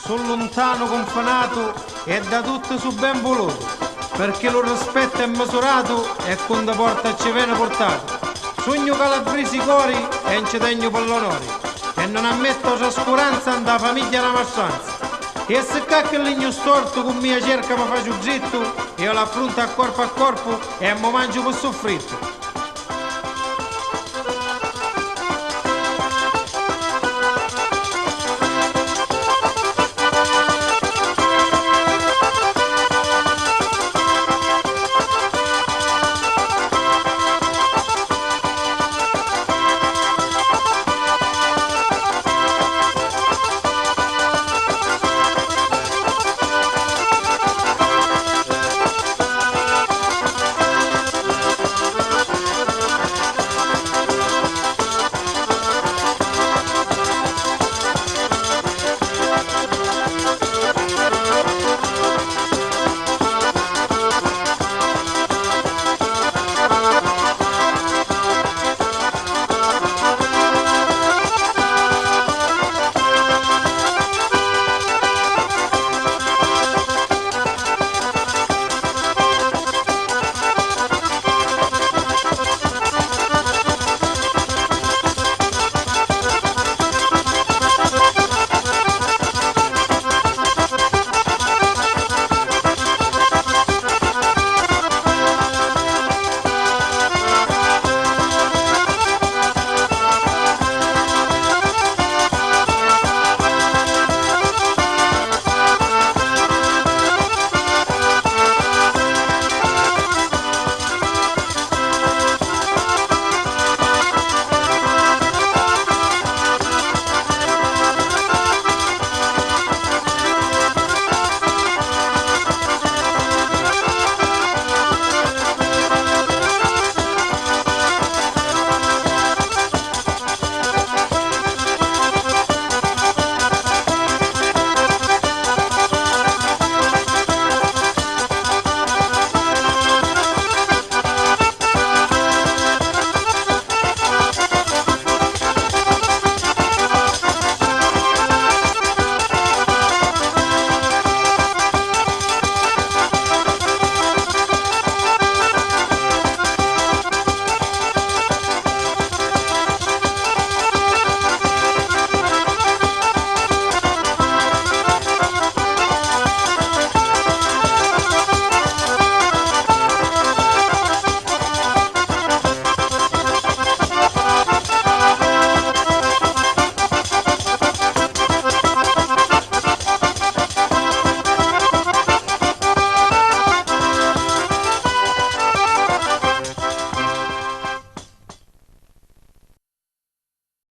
Sono lontano confanato e da tutto su ben voluto, perché lo rispetto è misurato e quando porta ci viene portato. Sogno calabresi cori e non ci tengo per l'onore, e non ammetto trascuranza da famiglia una maestranza. E se cacca il legno storto con mia cerca mi faccio zitto, io l'affronto a corpo e mo mangio per soffritto.